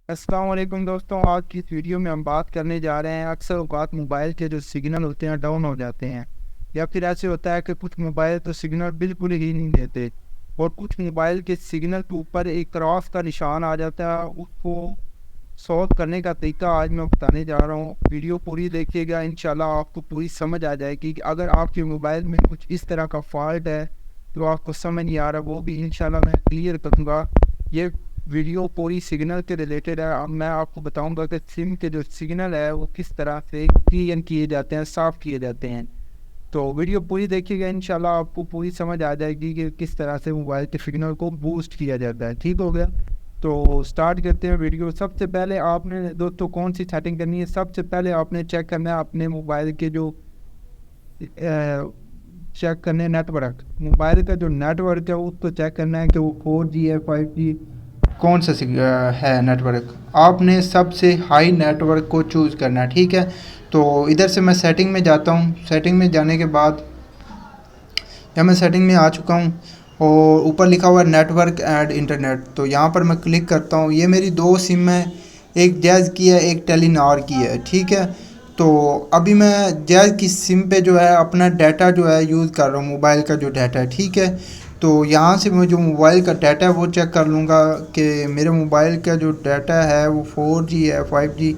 अस्सलाम वालेकुम दोस्तों। आज की इस वीडियो में हम बात करने जा रहे हैं अक्सर औक़ात मोबाइल के जो सिग्नल होते हैं डाउन हो जाते हैं, या फिर ऐसे होता है कि कुछ मोबाइल तो सिग्नल बिल्कुल ही नहीं देते और कुछ मोबाइल के सिग्नल के ऊपर एक क्रॉस का निशान आ जाता है। उसको सॉल्व करने का तरीका आज मैं बताने जा रहा हूँ। वीडियो पूरी देखिएगा, इंशाल्लाह आपको पूरी समझ आ जाएगी कि अगर आपके मोबाइल में कुछ इस तरह का फॉल्ट है तो आपको समझ नहीं आ रहा, वो भी इंशाल्लाह मैं क्लियर करूँगा। ये वीडियो पूरी सिग्नल के रिलेटेड है। अब मैं आपको बताऊंगा कि सिम के जो सिग्नल है वो किस तरह से क्लियर किए जाते हैं, साफ़ किए जाते हैं। तो वीडियो पूरी देखिएगा, इंशाल्लाह आपको पूरी समझ आ जाएगी कि किस तरह से मोबाइल के सिग्नल को बूस्ट किया जाता है। ठीक हो गया, तो स्टार्ट करते हैं वीडियो। सबसे पहले आपने दोस्तों कौन सी सेटिंग करनी है, सबसे पहले आपने चेक करना है अपने मोबाइल के जो चेक करने नेटवर्क, मोबाइल का जो नेटवर्क है उसको चेक करना है कि वो 4G है 5G, कौन सा है नेटवर्क। आपने सबसे हाई नेटवर्क को चूज़ करना है, ठीक है। तो इधर से मैं सेटिंग में जाता हूँ। सेटिंग में जाने के बाद या मैं सेटिंग में आ चुका हूँ और ऊपर लिखा हुआ है नेटवर्क एंड इंटरनेट, तो यहाँ पर मैं क्लिक करता हूँ। ये मेरी दो सिम है, एक जैज़ की है, एक टेलीनॉर की है, ठीक है। तो अभी मैं जैज़ की सिम पे जो है अपना डाटा जो है यूज़ कर रहा हूँ, मोबाइल का जो डाटा है, ठीक है। तो यहाँ से मैं जो मोबाइल का डाटा है वो चेक कर लूँगा कि मेरे मोबाइल का जो डाटा है वो 4G है 5G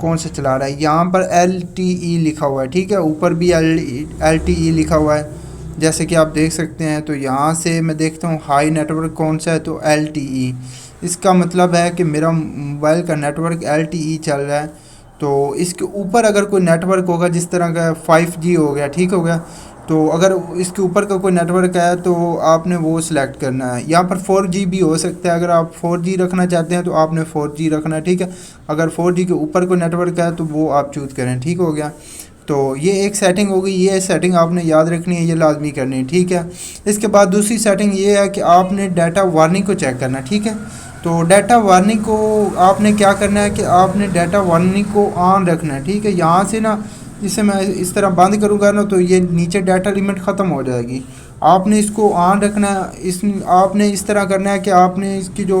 कौन सा चला रहा है। यहाँ पर LTE लिखा हुआ है, ठीक है। ऊपर भी LTE लिखा हुआ है जैसे कि आप देख सकते हैं। तो यहाँ से मैं देखता हूँ हाई नेटवर्क कौन सा है, तो LTE। इसका मतलब है कि मेरा मोबाइल का नेटवर्क LTE चल रहा है। तो इसके ऊपर अगर कोई नेटवर्क होगा जिस तरह का 5G हो गया, ठीक हो गया, तो अगर इसके ऊपर का कोई नेटवर्क है तो आपने वो सिलेक्ट करना है। यहाँ पर 4G भी हो सकता है, अगर आप 4G रखना चाहते हैं तो आपने 4G रखना है, ठीक है। अगर 4G के ऊपर कोई नेटवर्क है तो वो आप चूज़ करें, ठीक हो गया। तो ये एक सेटिंग हो गई, ये सेटिंग आपने याद रखनी है, ये लाजमी करनी है, ठीक है। इसके बाद दूसरी सेटिंग ये है कि आपने डाटा वार्निंग को चेक करना है, ठीक है। तो डाटा वार्निंग को आपने क्या करना है कि आपने डाटा वार्निंग को ऑन रखना है, ठीक है। यहाँ से ना, इसे मैं इस तरह बंद करूँगा ना तो ये नीचे डाटा लिमिट ख़त्म हो जाएगी। आपने इसको ऑन रखना है। आपने इस तरह करना है कि आपने इसकी जो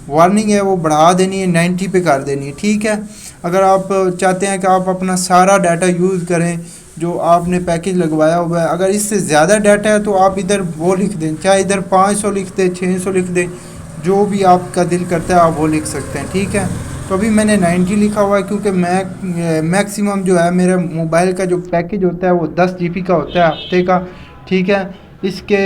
वार्निंग है वो बढ़ा देनी है, 90 पे कर देनी है, ठीक है। अगर आप चाहते हैं कि आप अपना सारा डाटा यूज़ करें जो आपने पैकेज लगवाया हुआ है, अगर इससे ज़्यादा डाटा है तो आप इधर वो लिख दें, चाहे इधर 500 लिख दें, 600 लिख दें, जो भी आपका दिल करता है आप वो लिख सकते हैं, ठीक है। तो अभी मैंने 90 लिखा हुआ है क्योंकि मैक्सिमम जो है मेरे मोबाइल का जो पैकेज होता है वो 10 GB का होता है हफ्ते का, ठीक है। इसके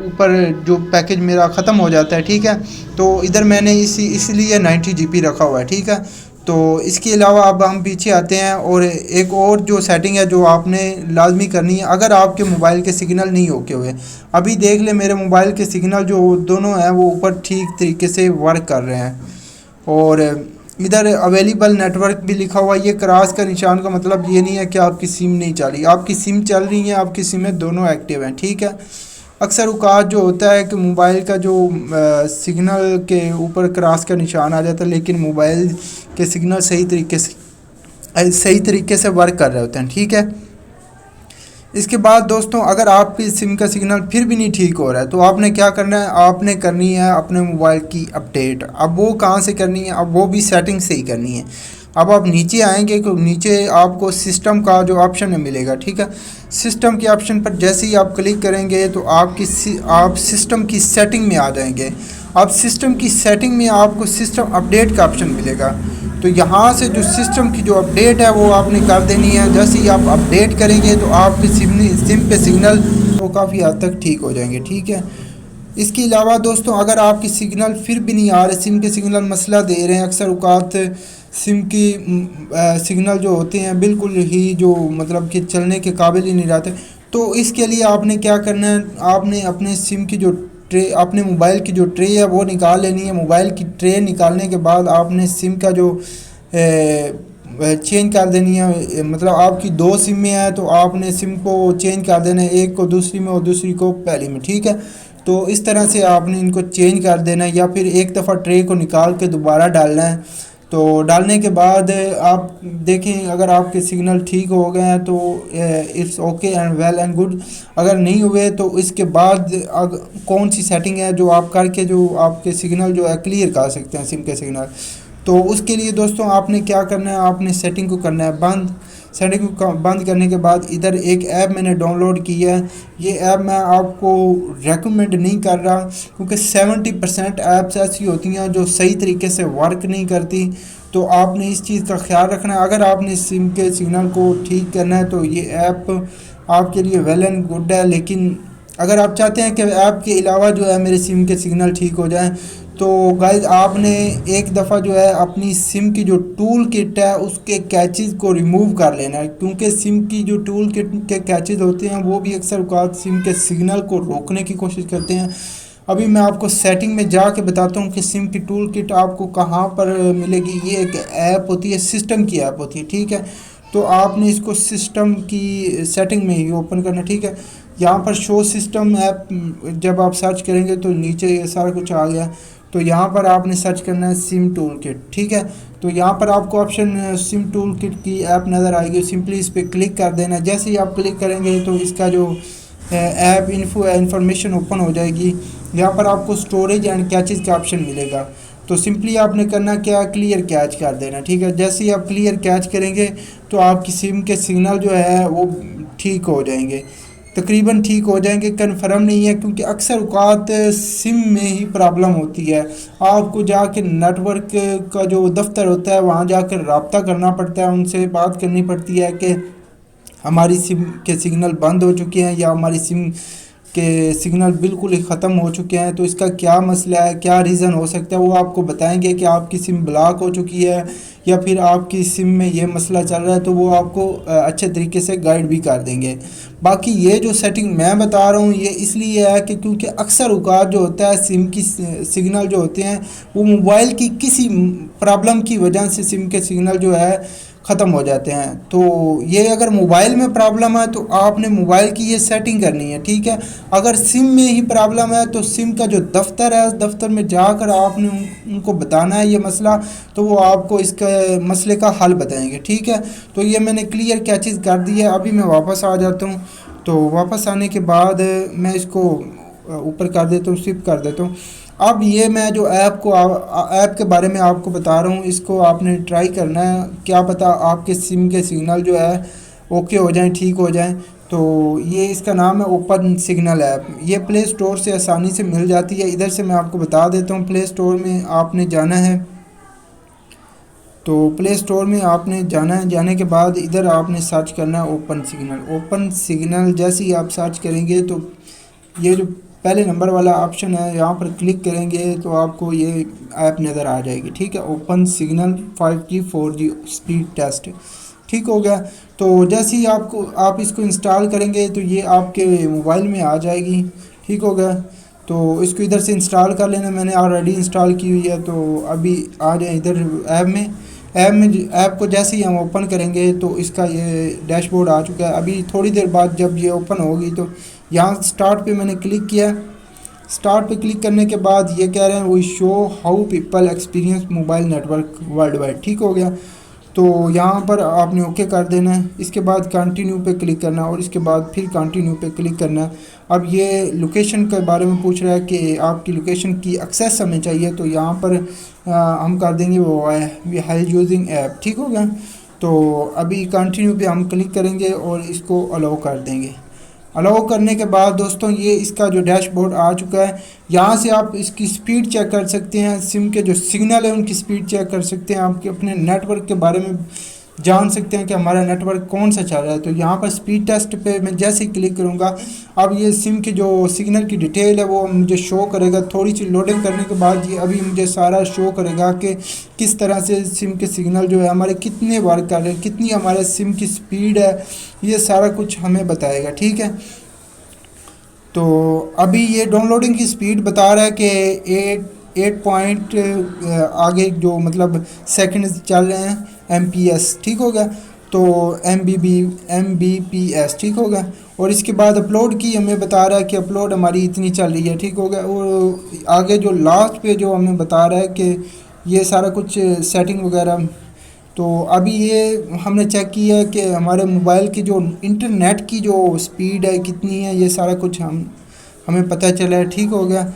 ऊपर जो पैकेज मेरा ख़त्म हो जाता है, ठीक है। तो इधर मैंने इसलिए 90 GB रखा हुआ है, ठीक है। तो इसके अलावा अब हम पीछे आते हैं और एक और जो सेटिंग है जो आपने लाजमी करनी है अगर आपके मोबाइल के सिग्नल नहीं होके हुए। अभी देख ले मेरे मोबाइल के सिग्नल जो दोनों हैं वो ऊपर ठीक तरीके से वर्क कर रहे हैं और इधर अवेलेबल नेटवर्क भी लिखा हुआ है। ये क्रॉस का निशान का मतलब ये नहीं है कि आपकी सिम नहीं चल रही, आपकी सिम चल रही है, आपकी सिमें दोनों एक्टिव हैं, ठीक है। अक्सर औक़ात जो होता है कि मोबाइल का जो सिग्नल के ऊपर क्रॉस का निशान आ जाता है लेकिन मोबाइल के सिग्नल सही तरीके से वर्क कर रहे होते हैं, ठीक है। इसके बाद दोस्तों अगर आपकी सिम का सिग्नल फिर भी नहीं ठीक हो रहा है तो आपने क्या करना है, आपने करनी है अपने मोबाइल की अपडेट। अब वो कहाँ से करनी है, अब वो भी सेटिंग से ही करनी है। अब आप नीचे आएंगे तो नीचे आपको सिस्टम का जो ऑप्शन है मिलेगा, ठीक है। सिस्टम के ऑप्शन पर जैसे ही आप क्लिक करेंगे तो आप सिस्टम की सेटिंग में आ जाएंगे। अब सिस्टम की सेटिंग में आपको सिस्टम अपडेट का ऑप्शन मिलेगा। तो यहाँ से जो सिस्टम की जो अपडेट है वो आपने कर देनी है। जैसे ही आप अपडेट करेंगे तो आपके सिम पे सिग्नल वो काफ़ी हद तक ठीक हो जाएंगे, ठीक है। इसके अलावा दोस्तों अगर आपकी सिग्नल फिर भी नहीं आ रहे, सिम के सिग्नल मसला दे रहे हैं, अक्सर औक़ात सिम की सिग्नल जो होते हैं बिल्कुल ही जो मतलब कि चलने के काबिल ही नहीं रहते, तो इसके लिए आपने क्या करना है, आपने अपने सिम की जो ट्रे, अपने मोबाइल की जो ट्रे है वो निकाल लेनी है। मोबाइल की ट्रे निकालने के बाद आपने सिम का जो चेंज कर देनी है। मतलब आपकी दो सिम में है तो आपने सिम को चेंज कर देना है, एक को दूसरी में और दूसरी को पहली में, ठीक है। तो इस तरह से आपने इनको चेंज कर देना है या फिर एक दफ़ा ट्रे को निकाल के दोबारा डालना है। तो डालने के बाद आप देखें अगर आपके सिग्नल ठीक हो गए हैं तो it's okay and well and good. अगर नहीं हुए तो इसके बाद कौन सी सेटिंग है जो आप करके जो आपके सिग्नल जो है क्लियर कर सकते हैं सिम के सिग्नल। तो उसके लिए दोस्तों आपने क्या करना है, आपने सेटिंग को करना है बंद। सेटिंग को बंद करने के बाद इधर एक ऐप मैंने डाउनलोड की है। ये ऐप मैं आपको रेकमेंड नहीं कर रहा, क्योंकि 70% ऐप्स ऐसी होती हैं जो सही तरीके से वर्क नहीं करती। तो आपने इस चीज़ का ख्याल रखना है। अगर आपने सिम के सिग्नल को ठीक करना है तो ये ऐप आपके लिए वेल एंड गुड है, लेकिन अगर आप चाहते हैं कि ऐप के अलावा जो है मेरे सिम के सिग्नल ठीक हो जाएं, तो गाइज आपने एक दफ़ा जो है अपनी सिम की जो टूल किट है उसके कैचेज़ को रिमूव कर लेना है, क्योंकि सिम की जो टूल किट के कैचेज़ होते हैं वो भी अक्सर औक़ात सिम के सिग्नल को रोकने की कोशिश करते हैं। अभी मैं आपको सेटिंग में जाके बताता हूँ कि सिम की टूल किट आपको कहाँ पर मिलेगी। ये एक ऐप होती है, सिस्टम की ऐप होती है, ठीक है। तो आपने इसको सिस्टम की सेटिंग में ही ओपन करना, ठीक है। यहाँ पर शो सिस्टम ऐप जब आप सर्च करेंगे तो नीचे ये सारा कुछ आ गया। तो यहाँ पर आपने सर्च करना है सिम टूल किट, ठीक है। तो यहाँ पर आपको ऑप्शन सिम टूल किट की ऐप नज़र आएगी, सिंपली इस पर क्लिक कर देना। जैसे ही आप क्लिक करेंगे तो इसका जो ऐप इन्फो इन्फॉर्मेशन ओपन हो जाएगी। यहाँ पर आपको स्टोरेज एंड कैचेज़ का ऑप्शन मिलेगा। तो सिंपली आपने करना क्या, क्लियर कैच कर देना, ठीक है। जैसे ही आप क्लियर कैच करेंगे तो आपकी सिम के सिग्नल जो है वो ठीक हो जाएंगे, तकरीबन ठीक हो जाएंगे। कन्फर्म नहीं है, क्योंकि अक्सर औक़ात सिम में ही प्रॉब्लम होती है। आपको जाके नेटवर्क का जो दफ्तर होता है वहाँ जाकर रब्ता करना पड़ता है, उनसे बात करनी पड़ती है कि हमारी सिम के सिग्नल बंद हो चुके हैं या हमारी सिम के सिग्नल बिल्कुल ही ख़त्म हो चुके हैं। तो इसका क्या मसला है, क्या रीज़न हो सकता है, वो आपको बताएंगे कि आपकी सिम ब्लॉक हो चुकी है या फिर आपकी सिम में ये मसला चल रहा है। तो वो आपको अच्छे तरीके से गाइड भी कर देंगे। बाकी ये जो सेटिंग मैं बता रहा हूँ ये इसलिए है कि क्योंकि अक्सर औक़ात जो होता है सिम की सिग्नल जो होते हैं वो मोबाइल की किसी प्रॉब्लम की वजह से सिम के सिग्नल जो है ख़त्म हो जाते हैं। तो ये अगर मोबाइल में प्रॉब्लम है तो आपने मोबाइल की ये सेटिंग करनी है, ठीक है। अगर सिम में ही प्रॉब्लम है तो सिम का जो दफ्तर है उस दफ्तर में जाकर आपने उनको बताना है ये मसला, तो वो आपको इसके मसले का हल बताएंगे, ठीक है। तो ये मैंने क्लियर कैचेज़ कर दिया है। अभी मैं वापस आ जाता हूँ। तो वापस आने के बाद मैं इसको ऊपर कर देता हूँ, स्विप कर देता हूँ। अब ये मैं जो ऐप के बारे में आपको बता रहा हूँ, इसको आपने ट्राई करना है। क्या पता आपके सिम के सिग्नल जो है ओके हो जाएं, ठीक हो जाएं। तो ये इसका नाम है ओपन सिग्नल ऐप। ये प्ले स्टोर से आसानी से मिल जाती है। इधर से मैं आपको बता देता हूँ, प्ले स्टोर में आपने जाना है। तो प्ले स्टोर में आपने जाना है, जाने के बाद इधर आपने सर्च करना है ओपन सिग्नल। ओपन सिग्नल जैसे ही आप सर्च करेंगे तो ये जो पहले नंबर वाला ऑप्शन है यहाँ पर क्लिक करेंगे तो आपको ये ऐप नज़र आ जाएगी, ठीक है। Open signal 5G 4G speed test, ठीक हो गया। तो जैसे ही आप इसको इंस्टॉल करेंगे तो ये आपके मोबाइल में आ जाएगी, ठीक हो गया। तो इसको इधर से इंस्टॉल कर लेना, मैंने ऑलरेडी इंस्टॉल की हुई है। तो अभी आ जाए इधर ऐप को जैसे ही हम ओपन करेंगे तो इसका ये डैशबोर्ड आ चुका है। अभी थोड़ी देर बाद जब ये ओपन होगी तो यहाँ स्टार्ट पे मैंने क्लिक किया। स्टार्ट पे क्लिक करने के बाद ये कह रहे हैं we show how people experience mobile network world wide, ठीक हो गया। तो यहाँ पर आपने ओके कर देना है। इसके बाद कंटिन्यू पे क्लिक करना और इसके बाद फिर कंटिन्यू पे क्लिक करना। अब ये लोकेशन के बारे में पूछ रहा है कि आपकी लोकेशन की एक्सेस हमें चाहिए, तो यहाँ पर हम कर देंगे वो है वी हेल्प यूजिंग ऐप, ठीक हो गया। तो अभी कंटिन्यू पे हम क्लिक करेंगे और इसको अलाउ कर देंगे। अलाउ करने के बाद दोस्तों ये इसका जो डैशबोर्ड आ चुका है। यहाँ से आप इसकी स्पीड चेक कर सकते हैं, सिम के जो सिग्नल है उनकी स्पीड चेक कर सकते हैं, आपके अपने नेटवर्क के बारे में जान सकते हैं कि हमारा नेटवर्क कौन सा चल रहा है। तो यहाँ पर स्पीड टेस्ट पे मैं जैसे ही क्लिक करूँगा अब ये सिम की जो सिग्नल की डिटेल है वो मुझे शो करेगा। थोड़ी सी लोडिंग करने के बाद ये अभी मुझे सारा शो करेगा कि किस तरह से सिम के सिग्नल जो है हमारे कितने वर्क कर रहे हैं, कितनी हमारे सिम की स्पीड है, ये सारा कुछ हमें बताएगा, ठीक है। तो अभी ये डाउनलोडिंग की स्पीड बता रहा है कि 8 पॉइंट आगे जो मतलब सेकंड चल रहे हैं MPS, ठीक हो गया। तो MBPS, ठीक हो गया। और इसके बाद अपलोड की हमें बता रहा है कि अपलोड हमारी इतनी चल रही है, ठीक हो गया। और आगे जो लास्ट पे जो हमें बता रहा है कि ये सारा कुछ सेटिंग वगैरह। तो अभी ये हमने चेक किया है कि हमारे मोबाइल की जो इंटरनेट की जो स्पीड है कितनी है, ये सारा कुछ हमें पता चला है, ठीक हो गया।